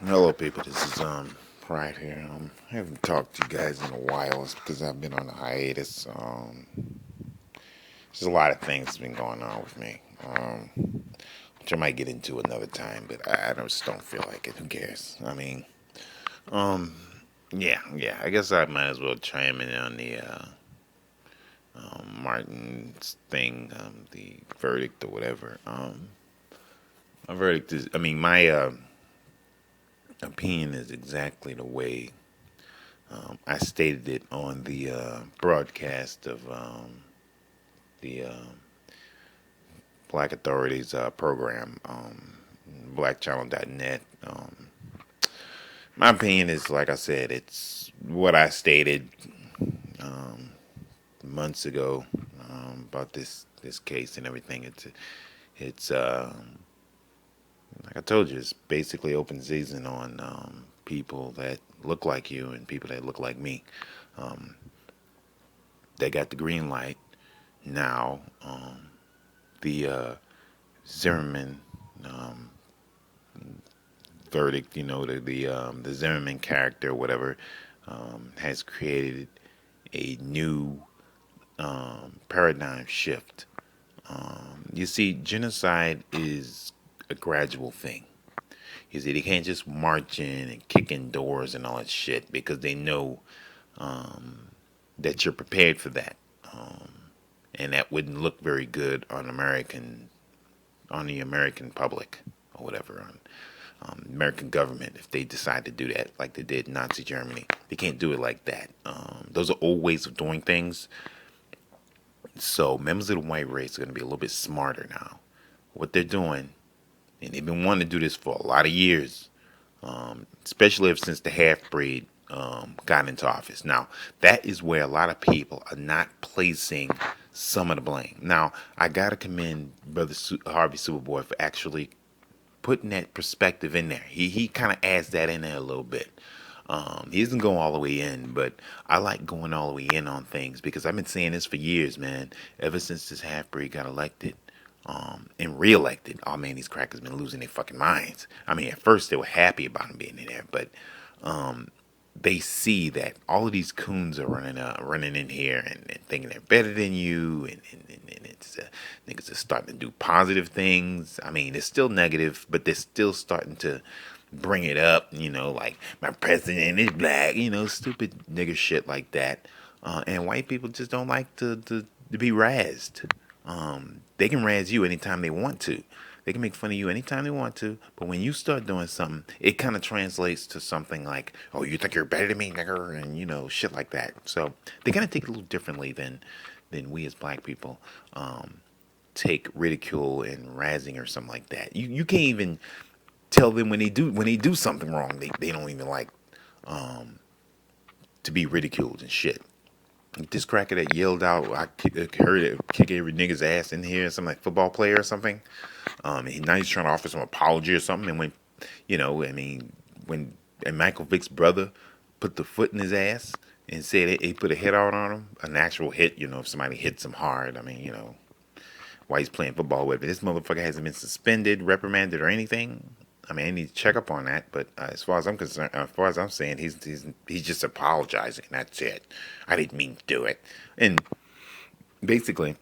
Hello, people. This is Pride here. I haven't talked to you guys in a while. It's because I've been on a hiatus. There's a lot of things that's been going on with me, which I might get into another time. But I just don't feel like it. Who cares? Um, yeah. I guess I might as well chime in on the Martin's thing, the verdict or whatever. My verdict is. My opinion is exactly the way I stated it on the broadcast of the Black Authorities program, blackchannel.net. My opinion is, like I said, it's what I stated um, months ago about this case and everything. It's like I told you, it's basically open season on people that look like you and people that look like me. Um, they got the green light now. The Zimmerman um, verdict, the Zimmerman character, whatever, has created a new paradigm shift. You see, genocide is a gradual thing. You see, they can't just march in and kick in doors and all that shit because they know that you're prepared for that, and that wouldn't look very good on the American public or whatever, on American government if they decide to do that like they did in Nazi Germany. They can't do it like that. Those are old ways of doing things. So members of the white race are going to be a little bit smarter now. What they're doing, and they've been wanting to do this for a lot of years, especially ever since the half breed got into office. Now, that is where a lot of people are not placing some of the blame. Now, I got to commend Brother Harvey Superboy for actually putting that perspective in there. He kind of adds that in there a little bit. He doesn't go all the way in, but I like going all the way in on things because I've been saying this for years, man. Ever since this half breed got elected, and reelected. Oh man, these crackers been losing their fucking minds. I mean, at first they were happy about him being in there, but um, they see that all of these coons are running in here and thinking they're better than you, and it's niggas are starting to do positive things. I mean, it's still negative, but they're still starting to bring it up. Like my president is black. Stupid nigger shit like that. And white people just don't like to be razzed. They can razz you anytime they want to. They can make fun of you anytime they want to, but when you start doing something, it kind of translates to something like, "Oh, you think you're better than me, nigger," and shit like that. So they kind of take it a little differently than we as black people take ridicule and razzing or something like that. You can't even tell them when they do something wrong. They don't even like to be ridiculed and shit. This cracker that yelled out, heard it kick every nigga's ass in here, something like football player or something. Now he's trying to offer some apology or something. And when Michael Vick's brother put the foot in his ass and said he put a hit out on him, an actual hit, if somebody hits him hard, while he's playing football with it. This motherfucker hasn't been suspended, reprimanded, or anything. I mean, I need to check up on that. But as far as I'm concerned, as far as I'm saying, he's just apologizing. That's it. I didn't mean to do it. And basically,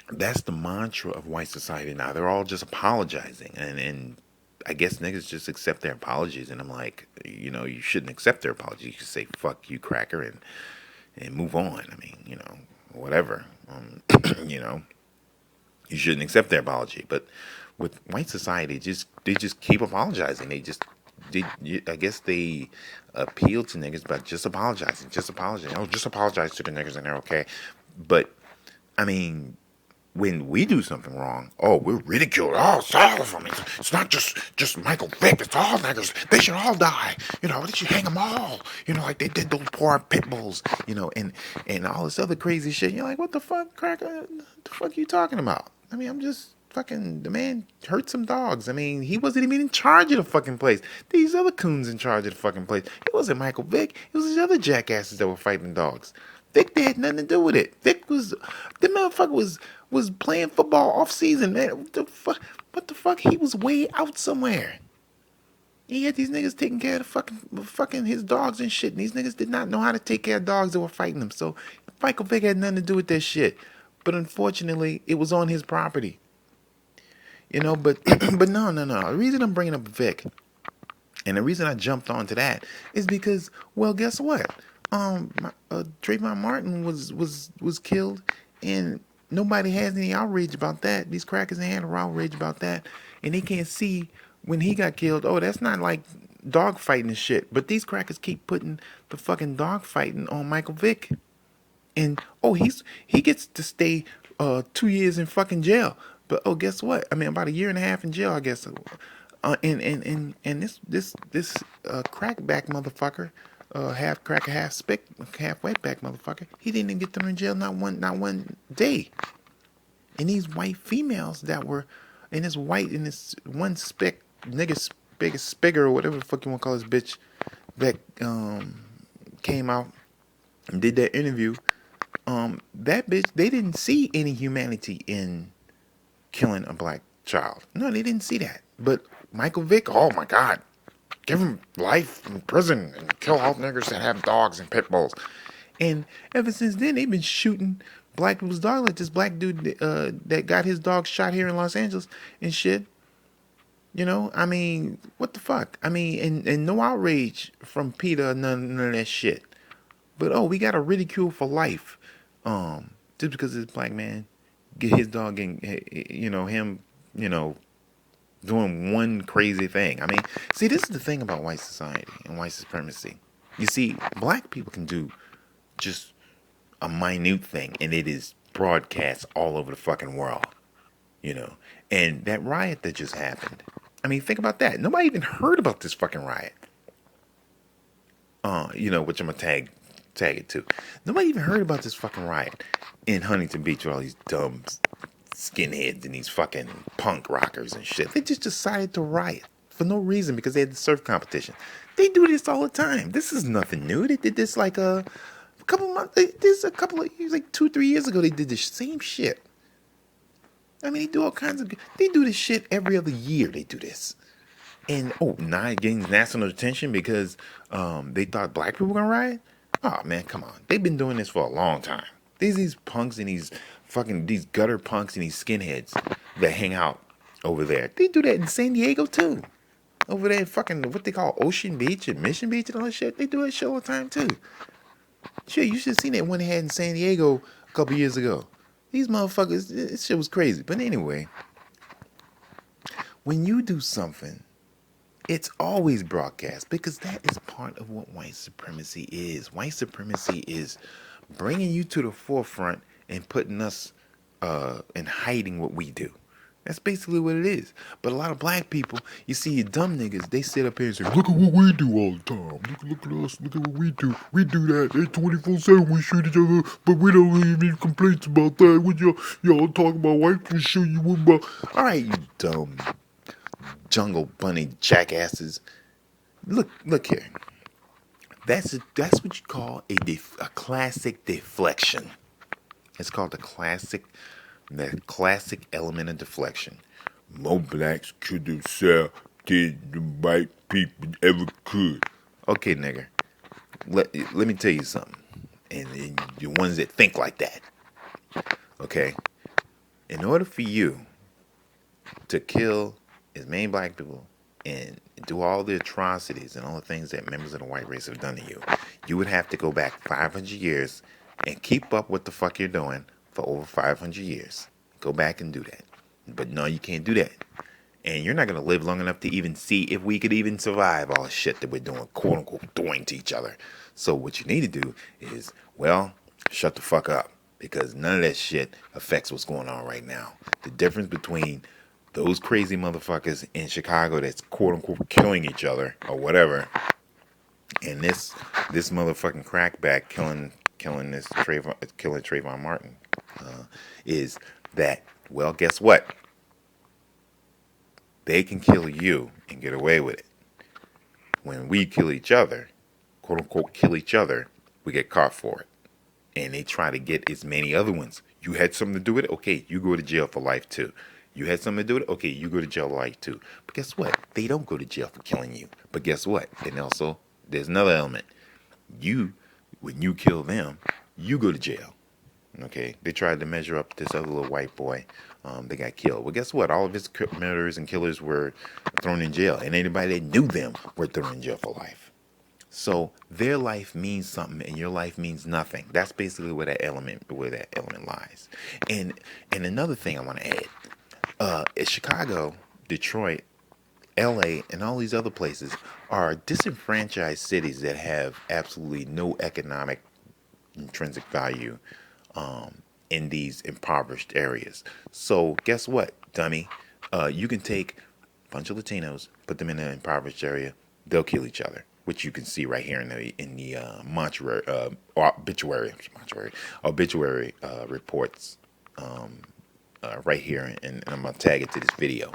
that's the mantra of white society now. They're all just apologizing, and I guess niggas just accept their apologies. And I'm like, you shouldn't accept their apologies. You should say "fuck you, cracker," and move on. I mean, whatever. You know, you shouldn't accept their apology. But with white society, they just keep apologizing. I guess they appeal to niggas by just apologizing, just apologizing. Oh, just apologize to the niggas and they're okay. But I mean, when we do something wrong, oh, we're ridiculed. Oh, it's all of them. It's not just Michael Vick. It's all niggas. They should all die. They should hang them all. Like they did those poor pit bulls. And all this other crazy shit. You're like, what the fuck, cracker? What the fuck are you talking about? I mean, I'm just fucking, the man hurt some dogs. I mean, he wasn't even in charge of the fucking place. These other coons in charge of the fucking place. It wasn't Michael Vick. It was these other jackasses that were fighting dogs. Vic had nothing to do with it. The motherfucker was playing football off season, man. What the fuck? He was way out somewhere. He had these niggas taking care of the fucking his dogs and shit. And these niggas did not know how to take care of dogs that were fighting them. So Michael Vick had nothing to do with that shit. But unfortunately, it was on his property. You know, but but no. The reason I'm bringing up Vic, and the reason I jumped onto that is because, well, guess what? Trayvon Martin was killed, and nobody has any outrage about that. These crackers ain't had no outrage about that, and they can't see when he got killed. Oh, that's not like dog fighting and shit. But these crackers keep putting the fucking dog fighting on Michael Vick, and oh, he gets to stay 2 years in fucking jail. But oh, guess what? I mean, about a year and a half in jail, I guess. And this crackback motherfucker, half cracker, half spick, half wetback motherfucker, he didn't even get thrown in jail not one day. And these white females that were, and this one spick nigga spigger or whatever the fuck you want to call this bitch that came out and did that interview. That bitch, they didn't see any humanity in killing a black child. No, they didn't see that. But Michael Vick, oh my God, give him life in prison and kill all niggers that have dogs and pit bulls. And ever since then, they've been shooting black people's dogs. Like this black dude that got his dog shot here in Los Angeles and shit. You know, I mean, what the fuck? I mean, and no outrage from Peter, none of that shit. But oh, we got a ridicule for life, just because this black man get his dog and him, doing one crazy thing. I mean, see, this is the thing about white society and white supremacy. You see, black people can do just a minute thing, and it is broadcast all over the fucking world. And that riot that just happened. I mean, think about that. Nobody even heard about this fucking riot. Which I'm gonna tag it too. Nobody even heard about this fucking riot in Huntington Beach with all these dumb skinheads and these fucking punk rockers and shit. They just decided to riot for no reason because they had the surf competition. They do this all the time. This is nothing new. They did this like a couple months. This a couple of years, like 2-3 years ago. They did the same shit. I mean, they do all kinds of. They do this shit every other year. They do this. And now it gains national attention because they thought black people were gonna riot. Oh man, come on! They've been doing this for a long time. These punks and these gutter punks and these skinheads that hang out over there. They do that in San Diego too. Over there, fucking what they call Ocean Beach and Mission Beach and all that shit. They do that shit all the time too. Shit, you should have seen that one they had in San Diego a couple years ago. These motherfuckers, this shit was crazy. But anyway, when you do something, it's always broadcast because that is part of what white supremacy is. White supremacy is bringing you to the forefront and putting us and hiding what we do. That's basically what it is. But a lot of black people, you see, you dumb niggas, they sit up here and say, look at what we do all the time. Look at us. Look at what we do. We do that. It's 24/7. We shoot each other, but we don't leave any complaints about that. When y'all talk about white people shoot you about. All right, you dumb jungle bunny jackasses. Look here. That's what you call a classic deflection. It's called the classic element of deflection. More blacks could have said than the white people ever could. Okay, nigger. Let me tell you something. And the ones that think like that. Okay? In order for you to kill as many black people and do all the atrocities and all the things that members of the white race have done to you, you would have to go back 500 years and keep up what the fuck you're doing for over 500 years. Go back and do that. But no, you can't do that. And you're not going to live long enough to even see if we could even survive all the shit that we're doing, quote unquote, doing to each other. So what you need to do is, well, shut the fuck up. Because none of that shit affects what's going on right now. The difference between those crazy motherfuckers in Chicago that's quote unquote killing each other or whatever, and this motherfucking crackback killing Trayvon Martin, is that, well, guess what? They can kill you and get away with it. When we kill each other, quote unquote kill each other, we get caught for it. And they try to get as many other ones. You had something to do with it? Okay, you go to jail for life too. You had something to do with it? Okay, you go to jail like too. But guess what? They don't go to jail for killing you. But guess what? And also, there's another element. You, when you kill them, you go to jail. Okay, they tried to measure up this other little white boy. They got killed. Well, guess what? All of his murderers and killers were thrown in jail, and anybody that knew them were thrown in jail for life. So their life means something, and your life means nothing. That's basically where that element lies. And another thing I want to add: Chicago, Detroit, LA, and all these other places are disenfranchised cities that have absolutely no economic intrinsic value in these impoverished areas. So guess what, dummy? You can take a bunch of Latinos, put them in an impoverished area, they'll kill each other, which you can see right here in the obituary reports right here, and I'm gonna tag it to this video.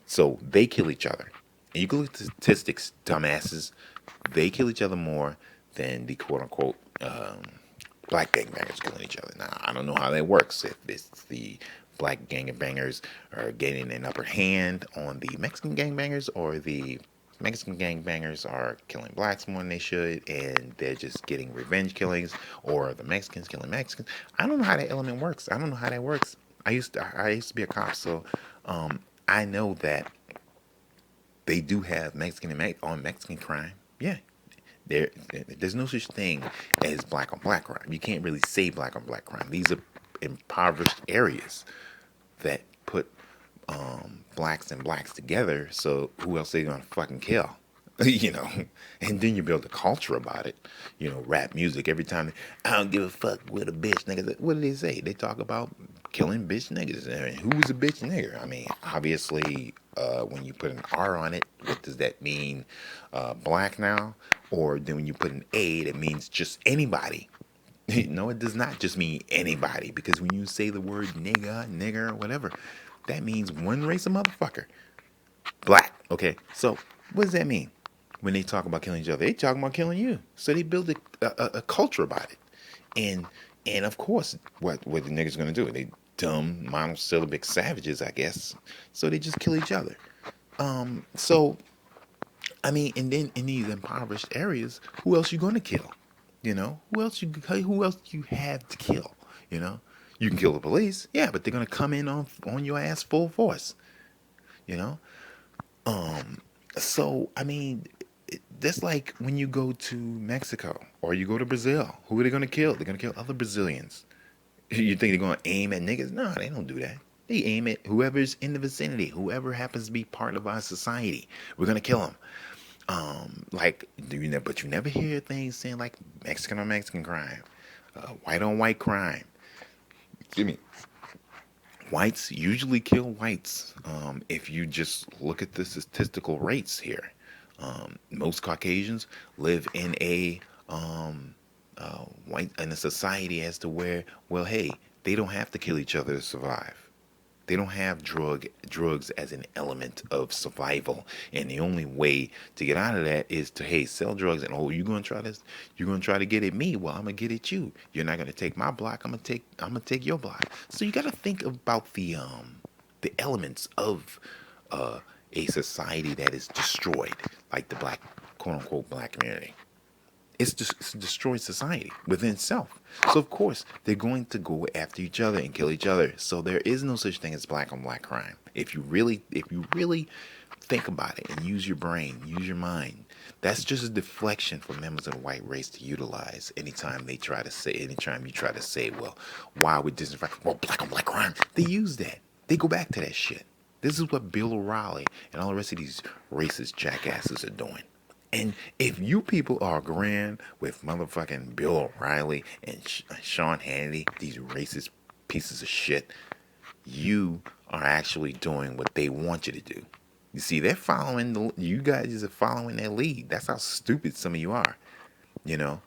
So they kill each other, and you can look at the statistics, dumbasses. They kill each other more than the quote unquote black gangbangers killing each other. Now, I don't know how that works. If it's the black gangbangers are getting an upper hand on the Mexican gangbangers, or the Mexican gangbangers are killing blacks more than they should, and they're just getting revenge killings, or the Mexicans killing Mexicans. I don't know how that element works. I don't know how that works. I used to be a cop, so I know that they do have Mexican on Mexican crime. Yeah, there's no such thing as black on black crime. You can't really say black on black crime. These are impoverished areas that put blacks and blacks together. So who else are they gonna fucking kill? You know, and then you build a culture about it. You know, rap music. Every time I don't give a fuck with a bitch nigga. What do they say? They talk about killing bitch niggas. And who is a bitch nigger? I mean, obviously, when you put an R on it, what does that mean? Black now? Or then when you put an A, that means just anybody. No, it does not just mean anybody, because when you say the word nigger, whatever, that means one race of motherfucker. Black. Okay, so what does that mean? When they talk about killing each other, they talking about killing you. So they build a culture about it. And of course, what the niggas gonna do? They dumb monosyllabic savages, I guess. So they just kill each other. So I mean, and then in these impoverished areas, who else you gonna kill? You know, who else you have to kill? You know, you can kill the police, yeah, but they're gonna come in on your ass full force. You know, so I mean, that's like when you go to Mexico or you go to Brazil. Who are they gonna kill? They're gonna kill other Brazilians. You think they're gonna aim at niggas? No, they don't do that. They aim at whoever's in the vicinity, whoever happens to be part of our society. We're gonna kill them. Like, but you never hear things saying like Mexican on Mexican crime, white on white crime. Excuse me. Whites usually kill whites. If you just look at the statistical rates here, most Caucasians live in a white in a society as to where, well, hey, they don't have to kill each other to survive. They don't have drugs as an element of survival, and the only way to get out of that is to, hey, sell drugs. And oh, you're gonna try this? You're gonna try to get at me? Well, I'm gonna get at you. You're not gonna take my block. I'm gonna take your block. So you gotta think about the elements of a society that is destroyed, like the black, quote unquote, black community. It's just it's a destroyed society within itself. So of course they're going to go after each other and kill each other. So there is no such thing as black on black crime. If you really think about it and use your brain, use your mind, that's just a deflection for members of the white race to utilize anytime you try to say, well, why would this, well, black on black crime? They use that. They go back to that shit. This is what Bill O'Reilly and all the rest of these racist jackasses are doing. And if you people are agreeing with motherfucking Bill O'Reilly and Sean Hannity, these racist pieces of shit, you are actually doing what they want you to do. You see, you guys are following their lead. That's how stupid some of you are. You know,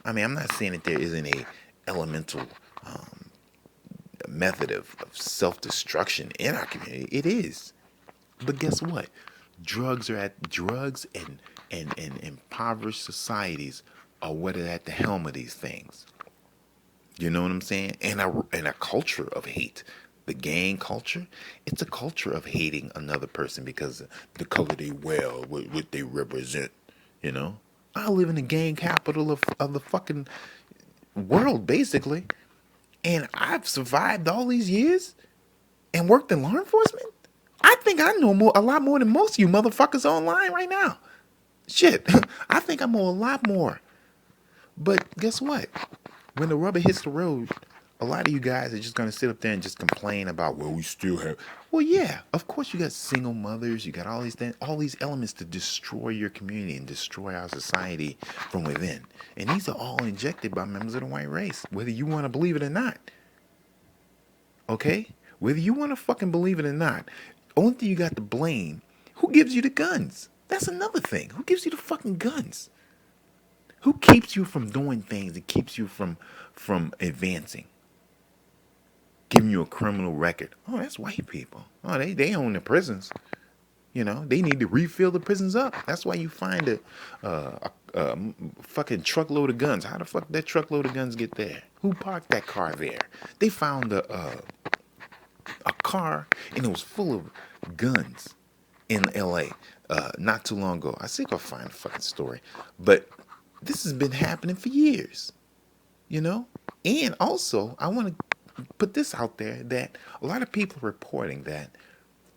I mean, I'm not saying that there isn't a elemental method of self-destruction in our community. It is. But guess what? Drugs and impoverished societies are what are at the helm of these things. You know what I'm saying? And a culture of hate. the gang culture, it's a culture of hating another person because of the color they wear, what they represent. You know, I live in the gang capital of the fucking world, basically, and I've survived all these years and worked in law enforcement. I think I know a lot more than most of you motherfuckers online right now. Shit, I think I know a lot more. But guess what? When the rubber hits the road, a lot of you guys are just gonna sit up there and just complain about, well, we still have. Well, yeah, of course you got single mothers, you got all these things, all these elements to destroy your community and destroy our society from within. And these are all injected by members of the white race, whether you want to believe it or not. Okay? Whether you want to fucking believe it or not, only thing you got to blame, who gives you the guns? That's another thing. Who gives you the fucking guns? Who keeps you from doing things that keeps you from advancing? Giving you a criminal record. Oh, that's white people. Oh, they own the prisons. You know, they need to refill the prisons up. That's why you find a fucking truckload of guns. How the fuck did that truckload of guns get there? Who parked that car there? They found a car and it was full of guns in L.A. Not too long ago. I see if I find a fucking story, but this has been happening for years. You know, and also I want to put this out there that a lot of people are reporting that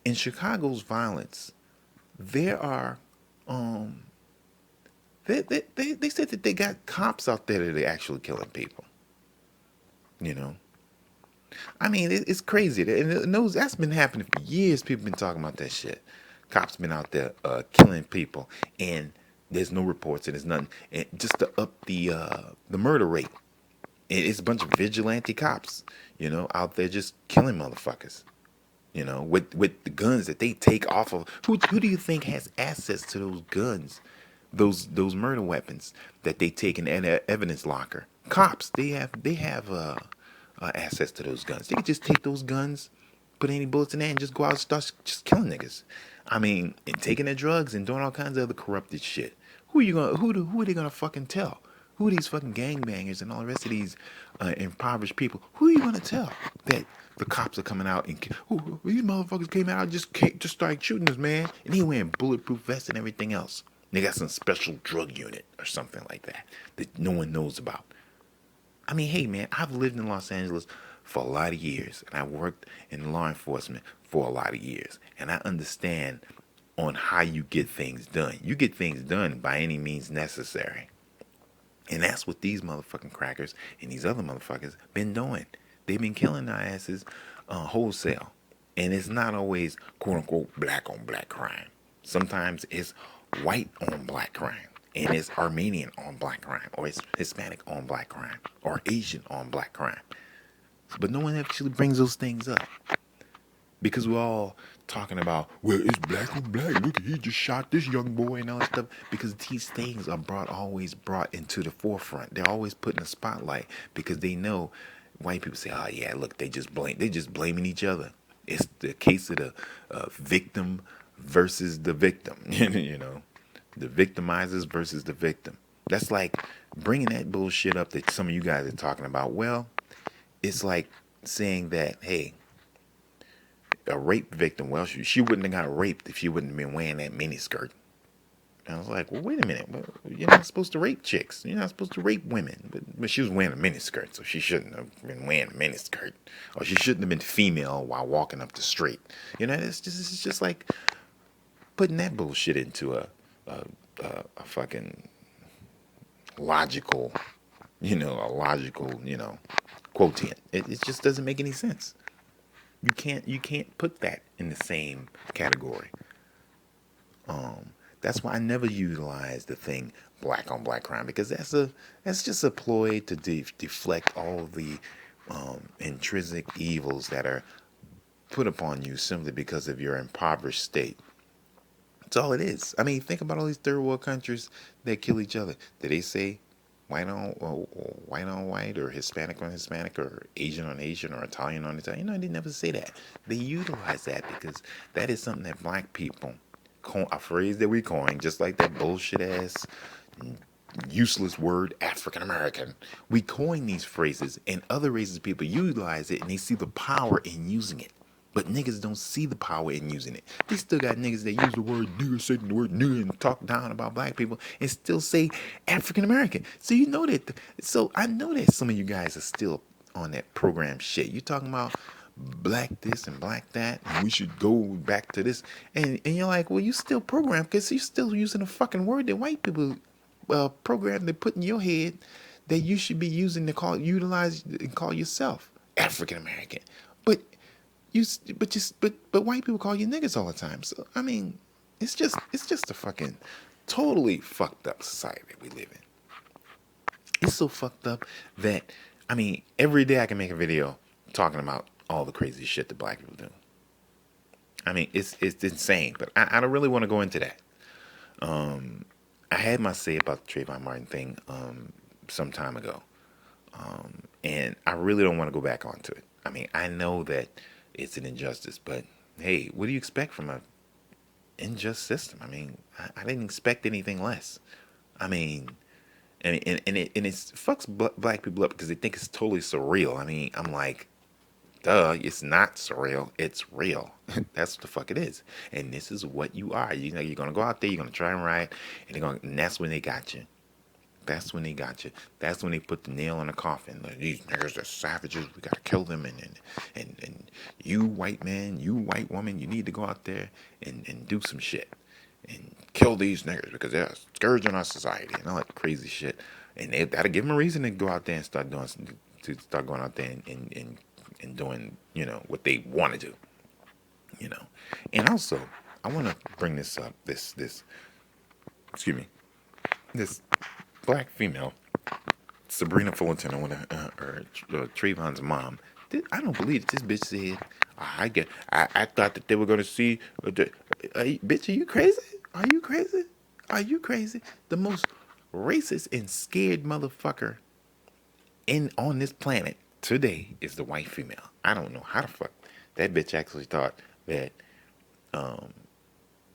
in Chicago's violence, there are they said that they got cops out there that are actually killing people. You know, I mean it's crazy, and that's been happening for years. People been talking about that shit. Cops been out there killing people, and there's no reports and there's nothing. And just to up the murder rate, it's a bunch of vigilante cops, you know, out there just killing motherfuckers. You know, with the guns that they take off of. Who do you think has access to those guns, those murder weapons that they take in an evidence locker? Cops. They have access to those guns. They can just take those guns, put any bullets in there, and just go out and start just killing niggas. I mean, and taking their drugs and doing all kinds of other corrupted shit. Who are they gonna fucking tell? Who are these fucking gangbangers and all the rest of these impoverished people? Who are you gonna tell that the cops are coming out and these motherfuckers came out and just started shooting us, man? And they wearing bulletproof vests and everything else. They got some special drug unit or something like that no one knows about. I mean, hey man, I've lived in Los Angeles for a lot of years, and I worked in law enforcement for a lot of years, and I understand on how you get things done. You get things done by any means necessary. And that's what these motherfucking crackers and these other motherfuckers been doing. They've been killing our asses wholesale. And it's not always quote unquote black on black crime. Sometimes it's white on black crime. And it's Armenian on black crime. Or it's Hispanic on black crime. Or Asian on black crime. But no one actually brings those things up. Because we're all talking about, well, it's black on black. Look, he just shot this young boy and all that stuff. Because these things are always brought into the forefront. They're always put in the spotlight because they know white people say, oh yeah, look, they just blaming each other. It's the case of the victim versus the victim. You know, the victimizers versus the victim. That's like bringing that bullshit up that some of you guys are talking about. Well, it's like saying that, hey, a rape victim, well, she wouldn't have got raped if she wouldn't have been wearing that miniskirt. And I was like, well, wait a minute. Well, you're not supposed to rape chicks. You're not supposed to rape women. But she was wearing a miniskirt, so she shouldn't have been wearing a miniskirt. Or she shouldn't have been female while walking up the street. You know, it's just like putting that bullshit into a fucking logical, quotient. It just doesn't make any sense. You can't put that in the same category. That's why I never utilize the thing black on black crime, because that's just a ploy to deflect all the intrinsic evils that are put upon you simply because of your impoverished state. That's all it is. I mean, think about all these third world countries that kill each other. Did they say white on white, or Hispanic on Hispanic, or Asian on Asian, or Italian on Italian? They never say that. They utilize that because that is something that black people, a phrase that we coin, just like that bullshit ass useless word African American. We coin these phrases, and other races people utilize it, and they see the power in using it. But niggas don't see the power in using it. They still got niggas that use the word nigger, say the word nigger, and talk down about black people, and still say African American. So you know that. So I know that some of you guys are still on that program shit. You talking about black this and black that, and we should go back to this, and you're like, well, you still programmed because you're still using a fucking word that white people program they put in your head that you should be using to utilize and call yourself African American. But you, but white people call you niggas all the time. So I mean, it's just a fucking totally fucked up society that we live in. It's so fucked up that I mean, every day I can make a video talking about all the crazy shit that black people do. I mean, it's insane, but I don't really want to go into that. I had my say about the Trayvon Martin thing some time ago, and I really don't want to go back onto it. I mean, I know that it's an injustice, but hey, what do you expect from a unjust system? I mean, I didn't expect anything less. I mean, and it fucks black people up because they think it's totally surreal. I mean, I'm like, duh, it's not surreal. It's real. That's what the fuck it is. And this is what you are. You know, you're gonna go out there, you're gonna try and riot, and that's when they got you. That's when they got you. That's when they put the nail in the coffin. Like, these niggas are savages. We gotta kill them. And you white man, you white woman, you need to go out there and do some shit and kill these niggas because they're a scourge on our society and all that crazy shit. And they gotta give them a reason to go out there and start doing to start going out there and doing, you know, what they want to do, you know. And also, I want to bring this up, excuse me, this black female, Sabrina Fullerton, or Trayvon's mom. I don't believe it. This bitch said, I thought that they were going to see, bitch, are you crazy? Are you crazy? Are you crazy? The most racist and scared motherfucker on this planet today is the white female. I don't know how the fuck that bitch actually thought that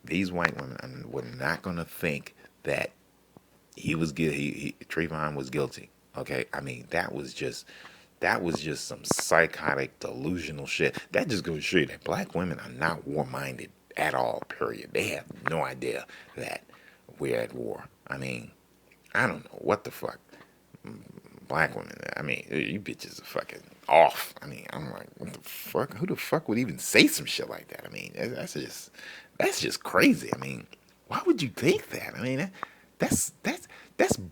these white women were not gonna think that he was guilty. Trayvon was guilty. Okay, I mean that was just some psychotic, delusional shit. That just goes to show you that black women are not war-minded at all. Period. They have no idea that we're at war. I mean, I don't know what the fuck. Black women, I mean, you bitches are fucking off. I mean, I'm like, what the fuck? Who the fuck would even say some shit like that? I mean, that's just crazy. I mean, why would you think that? I mean, that's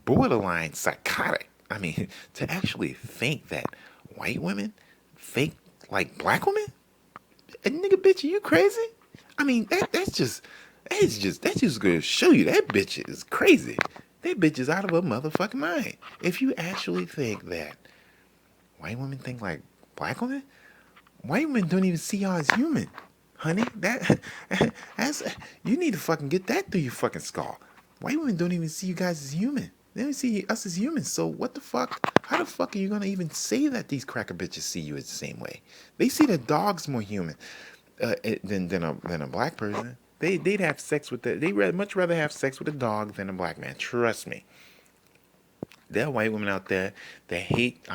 borderline psychotic. I mean, to actually think that white women think like black women, and nigga, bitch, are you crazy? I mean, that's just gonna show you that bitch is crazy. That bitch is out of her motherfucking mind. If you actually think that white women think like black women, white women don't even see y'all as human, honey. That's you need to fucking get that through your fucking skull. White women don't even see you guys as human. They don't see us as humans. So what the fuck? How the fuck are you gonna even say that these cracker bitches see you as the same way? They see the dogs more human than a black person. They'd have sex with much rather have sex with a dog than a black man. Trust me. There are white women out there that hate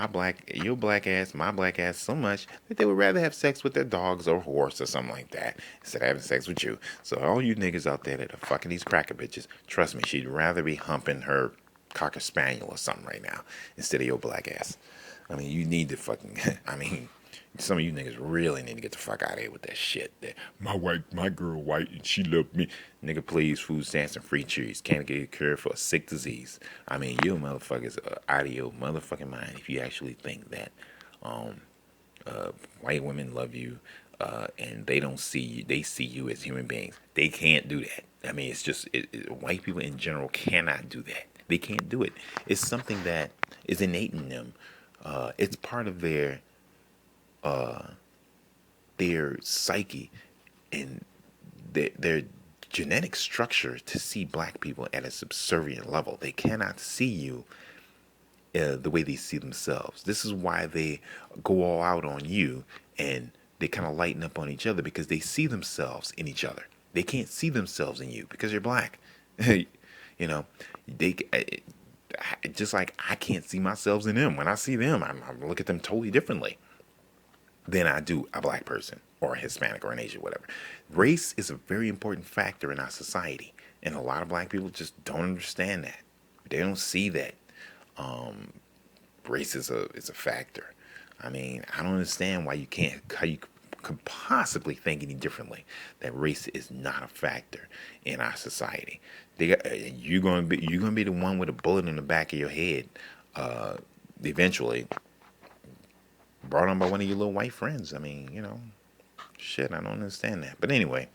your black ass, my black ass so much that they would rather have sex with their dogs or horse or something like that instead of having sex with you. So all you niggas out there that are fucking these cracker bitches, trust me, she'd rather be humping her cocker spaniel or something right now instead of your black ass. I mean, you need to fucking, I mean, some of you niggas really need to get the fuck out of here with that shit. That my girl white and she loved me. Nigga, please, food stamps and free cheese. Can't get a cure for a sick disease. I mean, you motherfuckers are out of your motherfucking mind if you actually think that white women love you and they don't see you. They see you as human beings. They can't do that. I mean, it's just white people in general cannot do that. They can't do it. It's something that is innate in them. It's part of their psyche and their genetic structure to see black people at a subservient level. They cannot see you the way they see themselves. This is why they go all out on you and they kind of lighten up on each other because they see themselves in each other. They can't see themselves in you because you're black. You know, just like I can't see myself in them. When I see them, I look at them totally differently than I do a black person or a Hispanic or an Asian, whatever. Race is a very important factor in our society, and a lot of black people just don't understand that. They don't see that race is a factor. I mean, I don't understand why you can't how you could possibly think any differently that race is not a factor in our society. You're gonna be the one with a bullet in the back of your head, eventually, brought on by one of your little white friends. I mean, shit, I don't understand that. But anyway,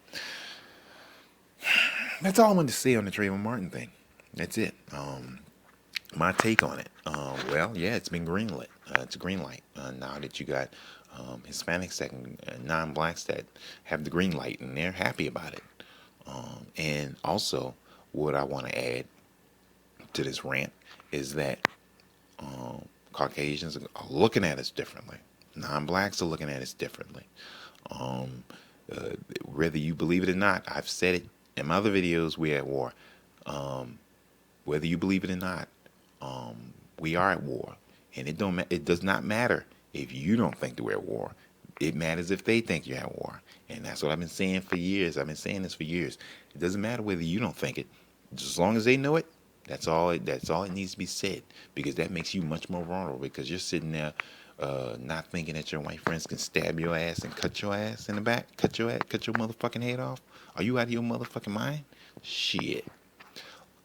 that's all I wanted to say on the Trayvon Martin thing. That's it. My take on it. Well, yeah, it's been greenlit. It's a green light. Now that you got Hispanics that can, non-blacks that have the green light, and they're happy about it. And also, what I want to add to this rant is that Caucasians are looking at us differently. Non-blacks are looking at us differently. Um, Whether you believe it or not, I've said it in my other videos. We're at war. Whether you believe it or not, we are at war, and it does not matter if you don't think that we're at war. It matters if they think you're at war, and that's what I've been saying for years. I've been saying this for years. It doesn't matter whether you don't think it, just as long as they know it. That's all. That's all it needs to be said, because that makes you much more vulnerable. Because you're sitting there, not thinking that your white friends can stab your ass and cut your ass in the back, cut your motherfucking head off. Are you out of your motherfucking mind? Shit.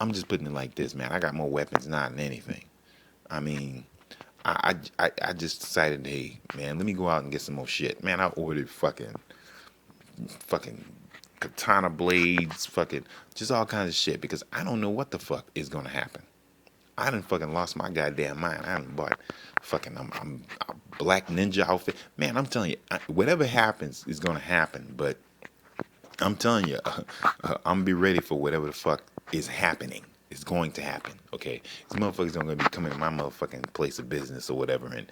I'm just putting it like this, man. I got more weapons now than anything. I mean, I just decided, hey, man, let me go out and get some more shit. Man, I ordered fucking katana blades, fucking just all kinds of shit, because I don't know what the fuck is gonna happen. I done fucking lost my goddamn mind. I done bought I'm a black ninja outfit. Man, I'm telling you, whatever happens is gonna happen. But I'm telling you, I'm gonna be ready for whatever the fuck is happening. It's going to happen, okay? These motherfuckers don't gonna be coming to my motherfucking place of business or whatever and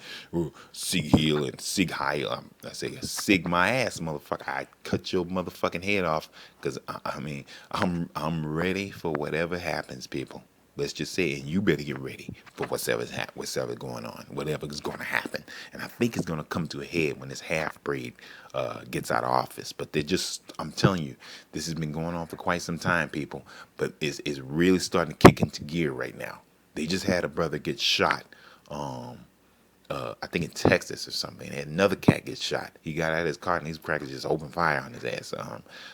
sig heal and sig heil. I say sig my ass, motherfucker. I cut your motherfucking head off, because I mean I'm ready for whatever happens, people. Let's just say it, and you better get ready for whatever's going on, whatever is going to happen. And I think it's going to come to a head when this half-breed gets out of office. But I'm telling you, this has been going on for quite some time, people. But it's really starting to kick into gear right now. They just had a brother get shot, I think in Texas or something. They had another cat get shot. He got out of his car, and these crackers just opened fire on his ass.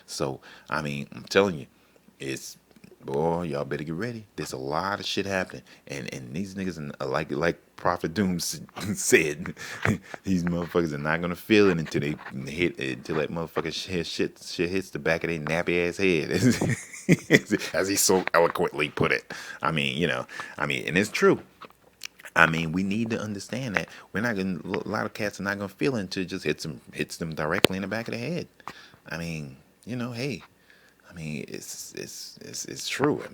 So, I mean, I'm telling you, boy, y'all better get ready. There's a lot of shit happening, and these niggas, like Prophet Doom said, these motherfuckers are not gonna feel it until until that motherfucker shit hits the back of their nappy ass head, as he so eloquently put it. I mean, and it's true. I mean, we need to understand that we're not gonna. A lot of cats are not gonna feel it until it just hits them directly in the back of the head. I mean, hey. I mean, it's true. I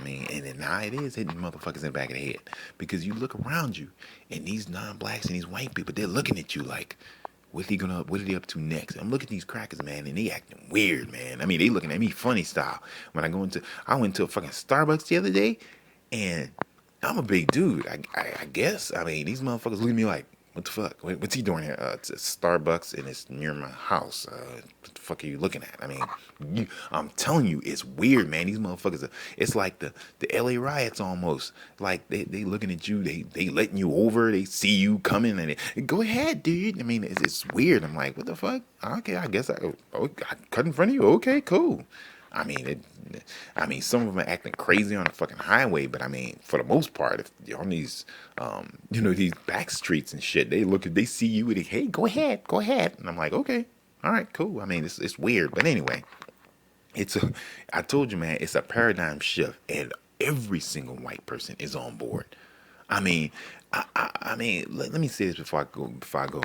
mean, and now it is hitting motherfuckers in the back of the head, because you look around you, and these non-blacks and these white people, they're looking at you like, what are they up to next? I'm looking at these crackers, man, and they acting weird, man. I mean, they looking at me funny style. When I went to a fucking Starbucks the other day, and I'm a big dude, I guess. I mean, these motherfuckers look at me like, what the fuck? What's he doing here? It's a Starbucks, and it's near my house. What the fuck are you looking at? I mean, I'm telling you, it's weird, man. These motherfuckers it's like the LA riots almost. Like, they looking at you, they letting you over, they see you coming, and go ahead, dude. I mean, it's weird. I'm like, what the fuck? Okay, I guess I cut in front of you. Okay, cool. I mean, some of them are acting crazy on the fucking highway, but I mean, for the most part, if you're on these, these back streets and shit, they see you, and hey, go ahead, and I'm like, okay, all right, cool. I mean, it's weird, but anyway, I told you, man, it's a paradigm shift, and every single white person is on board. I mean, I mean, let me say this before I go.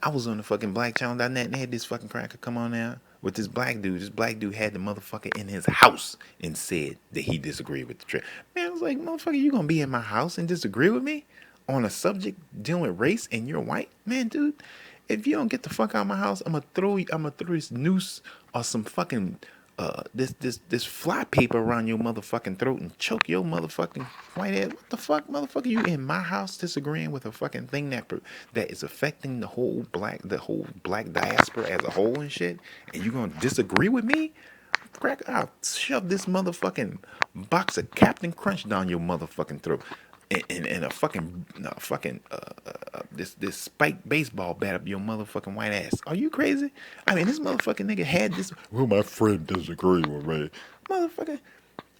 I was on the fucking blackchannel.net, and they had this fucking cracker come on now with this black dude. This black dude had the motherfucker in his house and said that he disagreed with the trip. Man, I was like, motherfucker, you gonna be in my house and disagree with me on a subject dealing with race, and you're white? Man, dude, if you don't get the fuck out of my house, I'm gonna throw this noose or some fucking this fly paper around your motherfucking throat and choke your motherfucking white ass. What the fuck, motherfucker? You in my house disagreeing with a fucking thing that is affecting the whole black diaspora as a whole and shit, and you gonna disagree with me? Crack, I'll shove this motherfucking box of Captain Crunch down your motherfucking throat. And a fucking this spiked baseball bat up your motherfucking white ass. Are you crazy? I mean, this motherfucking nigga had this. Well, my friend disagree with me, motherfucker.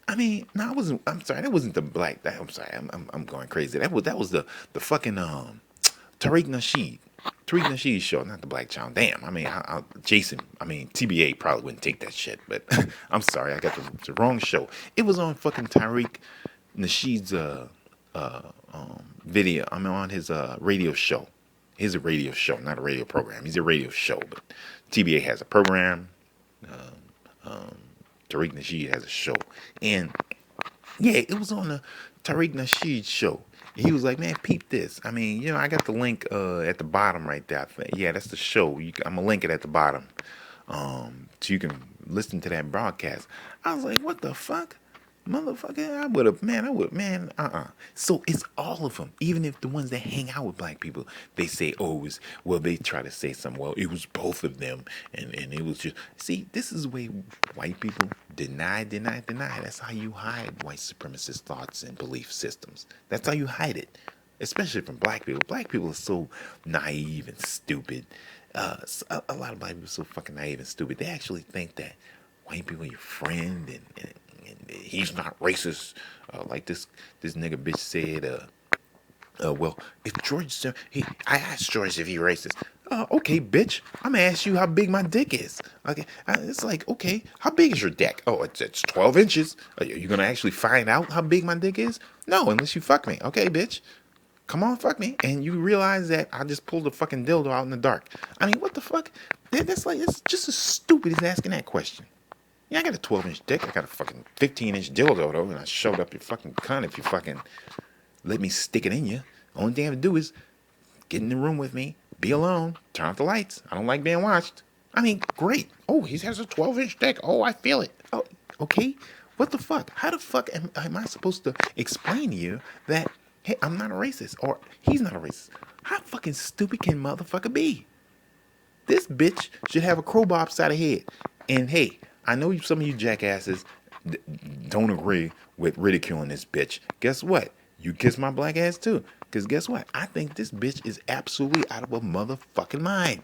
I mean, no, I wasn't. I'm sorry, that wasn't the black. I'm sorry, I'm going crazy. That was the fucking Tariq Nasheed. Tariq Nasheed's show, not the Black Child. Damn, I mean, Jason, I mean, TBA probably wouldn't take that shit, but I'm sorry, I got the wrong show. It was on fucking Tariq Nasheed's video. I'm on his radio show. He's a radio show, not a radio program. He's a radio show, but TBA has a program. Tariq Nasheed has a show, and yeah, it was on the Tariq Nasheed show. He was like, man, peep this. I mean, I got the link at the bottom right there. Yeah, that's the show. I'm going to link it at the bottom so you can listen to that broadcast. I was like, what the fuck? Motherfucker, So it's all of them. Even if the ones that hang out with black people, they say, they try to say something, well, it was both of them. And it was just, see, this is the way white people deny. That's how you hide white supremacist thoughts and belief systems. That's how you hide it. Especially from black people. Black people are so naive and stupid. A lot of black people are so fucking naive and stupid. They actually think that white people are your friend and he's not racist, like this nigga bitch said. Well, if George said, I asked George if he racist. Okay, bitch, I'm gonna ask you how big my dick is. Okay, it's like, okay, how big is your dick? Oh, it's 12 inches. Are you gonna actually find out how big my dick is? No, unless you fuck me. Okay, bitch. Come on, fuck me. And you realize that I just pulled a fucking dildo out in the dark. I mean, what the fuck? It's just as stupid as asking that question. Yeah, I got a 12-inch dick. I got a fucking 15-inch dildo, though, and I shoved up your fucking cunt if you fucking let me stick it in you. Only thing I have to do is get in the room with me, be alone, turn off the lights. I don't like being watched. I mean, great. Oh, he has a 12-inch dick. Oh, I feel it. Oh, okay. What the fuck? How the fuck am I supposed to explain to you that, hey, I'm not a racist, or he's not a racist? How fucking stupid can motherfucker be? This bitch should have a crowbar upside her head. And, hey, I know some of you jackasses don't agree with ridiculing this bitch. Guess what? You kiss my black ass too. Because guess what? I think this bitch is absolutely out of her motherfucking mind.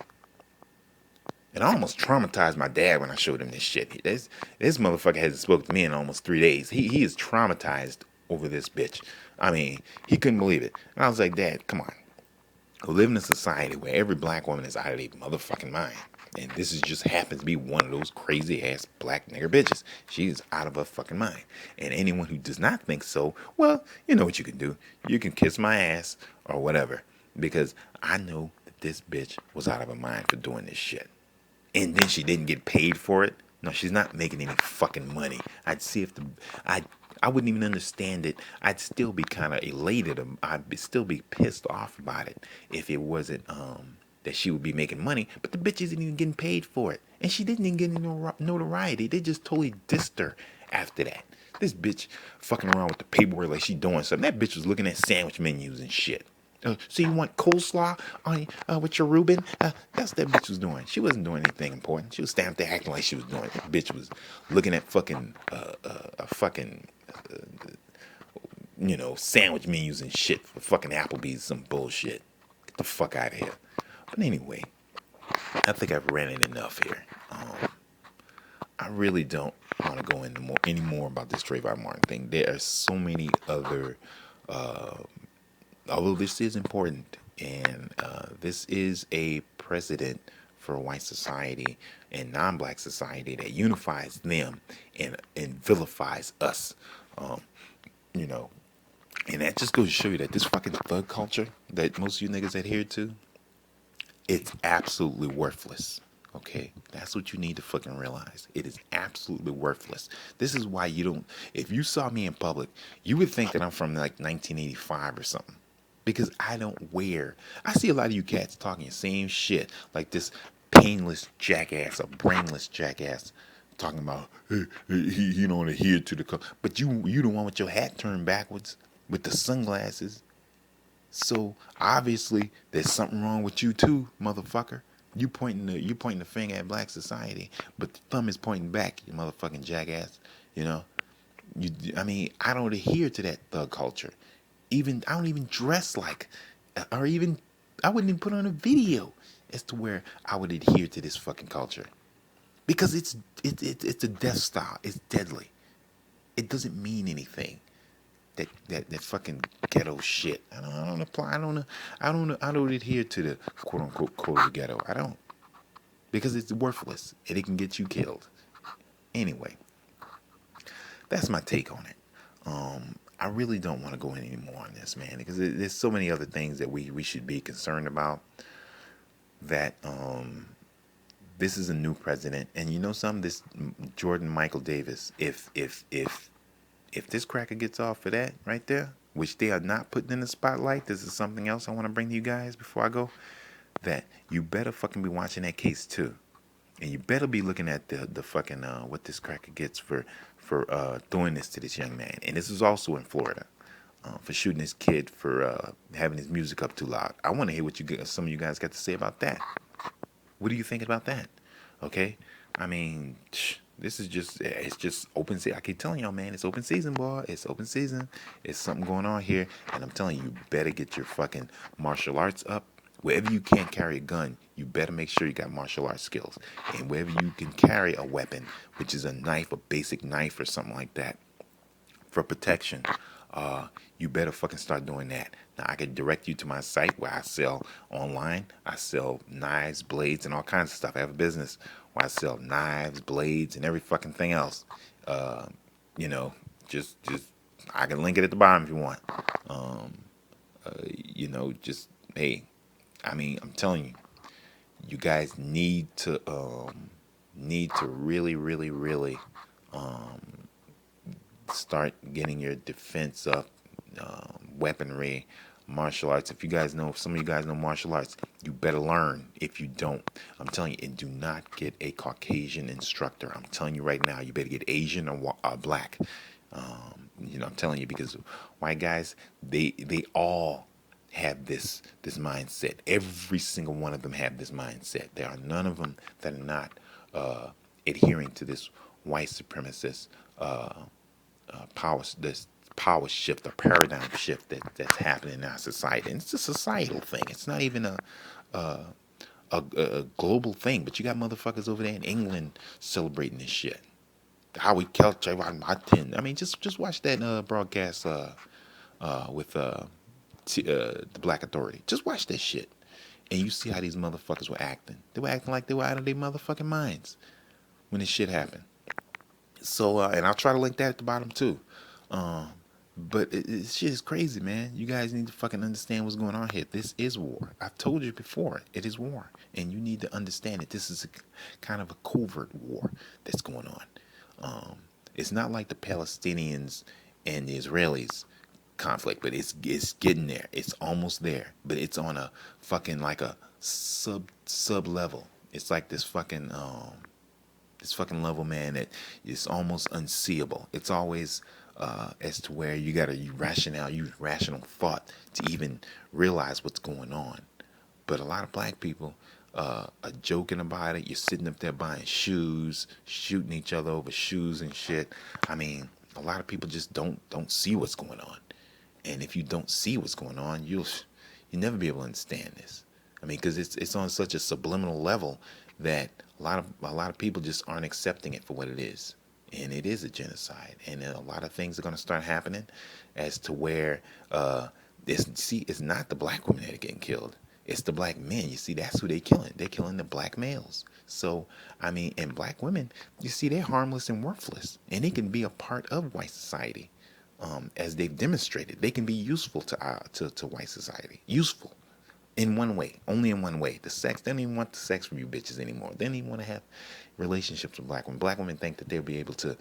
And I almost traumatized my dad when I showed him this shit. This motherfucker hasn't spoken to me in almost 3 days. He is traumatized over this bitch. I mean, he couldn't believe it. And I was like, Dad, come on. We live in a society where every black woman is out of their motherfucking mind. And this just happens to be one of those crazy ass black nigger bitches. She's out of her fucking mind. And anyone who does not think so, well, you know what you can do. You can kiss my ass or whatever. Because I know that this bitch was out of her mind for doing this shit. And then she didn't get paid for it. No, she's not making any fucking money. I'd see if I wouldn't even understand it. I'd still be kind of elated. Still be pissed off about it if it wasn't that she would be making money. But the bitch isn't even getting paid for it. And she didn't even get any notoriety. They just totally dissed her after that. This bitch fucking around with the paperwork like she doing something. That bitch was looking at sandwich menus and shit. So you want coleslaw on with your Reuben? That's what that bitch was doing. She wasn't doing anything important. She was standing there acting like she was doing it. That bitch was looking at fucking sandwich menus and shit for fucking Applebee's, some bullshit. Get the fuck out of here. But anyway, I think I've ranted enough here. I really don't want to go into any more about this Trayvon Martin thing. There are so many other. Although this is important, and this is a precedent for white society and non-black society that unifies them and vilifies us, and that just goes to show you that this fucking thug culture that most of you niggas adhere to, it's absolutely worthless. Okay, that's what you need to fucking realize. It is absolutely worthless. This is why you don't. If you saw me in public, you would think that I'm from like 1985 or something. Because I don't wear. I see a lot of you cats talking the same shit like this painless jackass, a brainless jackass talking about he don't adhere to the code. But you the one with your hat turned backwards with the sunglasses. So obviously there's something wrong with you too, motherfucker. You pointing the finger at black society, but the thumb is pointing back, you motherfucking jackass. You know, I mean, I don't adhere to that thug culture. Even I don't even dress like, or even I wouldn't even put on a video as to where I would adhere to this fucking culture because it's a death style. It's deadly. It doesn't mean anything. That fucking ghetto shit. I don't apply. I don't adhere to the quote unquote code of the ghetto. I don't because it's worthless and it can get you killed. Anyway, that's my take on it. I really don't want to go in anymore on this, man, because there's so many other things that we should be concerned about. That this is a new president, and you know something. This Jordan Michael Davis, if this cracker gets off for that right there, which they are not putting in the spotlight, this is something else I want to bring to you guys before I go. That you better fucking be watching that case too. And you better be looking at the fucking what this cracker gets for doing this to this young man. And this is also in Florida for shooting this kid for having his music up too loud. I want to hear what some of you guys got to say about that. What do you think about that? Okay, I mean, this is it's just open season. I keep telling y'all, man, it's open season, boy. It's open season. It's something going on here, and I'm telling you, you better get your fucking martial arts up. Wherever you can't carry a gun, you better make sure you got martial arts skills. And wherever you can carry a weapon, which is a knife, a basic knife or something like that, for protection, you better fucking start doing that. Now, I can direct you to my site where I sell online. I sell knives, blades, and all kinds of stuff. I have a business where I sell knives, blades, and every fucking thing else. Uh, you know, just I can link it at the bottom if you want. Just hey, I mean, I'm telling you, you guys need to really, really, really start getting your defense up, weaponry, martial arts. If some of you guys know martial arts, you better learn. If you don't, I'm telling you, and do not get a Caucasian instructor. I'm telling you right now, you better get Asian or black. I'm telling you because white guys, they all have this mindset. Every single one of them have this mindset. There are none of them that are not adhering to this white supremacist power shift, a paradigm shift that's happening in our society. And it's a societal thing. It's not even a global thing. But you got motherfuckers over there in England celebrating this shit. How we killed Trayvon Martin. I mean, just watch that broadcast with the Black Authority. Just watch that shit, and you see how these motherfuckers were acting. They were acting like they were out of their motherfucking minds when this shit happened. So, and I'll try to link that at the bottom too. But shit is crazy, man. You guys need to fucking understand what's going on here. This is war. I've told you before, it is war. And you need to understand that this is kind of a covert war that's going on. It's not like the Palestinians and the Israelis conflict, but it's getting there. It's almost there. But it's on a fucking like a sub level. It's like this fucking level, man, that is almost unseeable. It's always as to where you gotta use rational thought to even realize what's going on. But a lot of black people are joking about it. You're sitting up there buying shoes, shooting each other over shoes and shit. I mean, a lot of people just don't see what's going on. And if you don't see what's going on, you'll never be able to understand this. I mean, because it's on such a subliminal level that a lot of people just aren't accepting it for what it is. And it is a genocide. And a lot of things are going to start happening as to where it's not the black women that are getting killed. It's the black men. You see, that's who they're killing. They're killing the black males. So, I mean, and black women, you see, they're harmless and worthless. And they can be a part of white society. As they've demonstrated, they can be useful to white society. Useful. In one way. Only in one way. The sex, they don't even want the sex from you bitches anymore. They don't even want to have relationships with black women. Black women think that they'll be able to,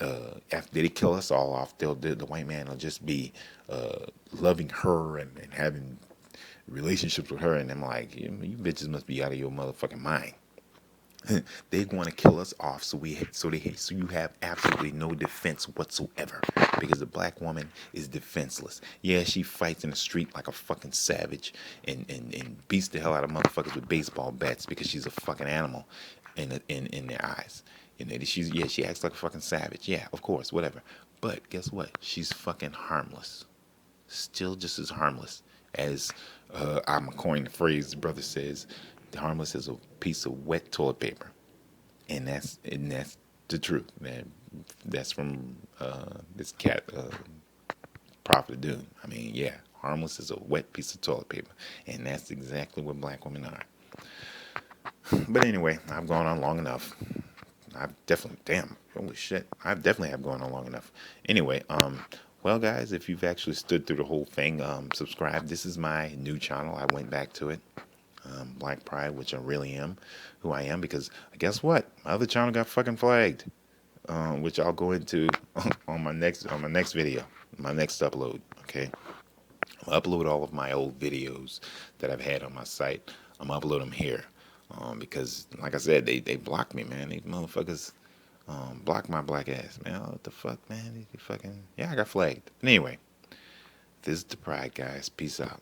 after they kill us all off, the white man will just be loving her and having relationships with her. And I'm like, you bitches must be out of your motherfucking mind. They want to kill us off, so you have absolutely no defense whatsoever, because the black woman is defenseless. Yeah, she fights in the street like a fucking savage, and beats the hell out of motherfuckers with baseball bats because she's a fucking animal in their eyes. You know, she acts like a fucking savage. Yeah, of course, whatever. But guess what? She's fucking harmless. Still just as harmless as I'm coining the phrase the brother says, harmless as a piece of wet toilet paper. And that's the truth, man. That's from this cat, Prophet of Doom. I mean, yeah, harmless as a wet piece of toilet paper, and that's exactly what black women are. But anyway, I've gone on long enough. I've definitely, damn, holy shit, I definitely have gone on long enough. Anyway, well, guys, if you've actually stood through the whole thing, subscribe. This is my new channel. I went back to it. Black Pride, which I really am, who I am, because guess what? My other channel got fucking flagged, which I'll go into on my next video, my next upload. Okay, I'll upload all of my old videos that I've had on my site. I'm gonna upload them here, because like I said, they blocked me, man. These motherfuckers blocked my black ass, man. What the fuck, man? They fucking, yeah, I got flagged. But anyway, this is the Pride, guys. Peace out.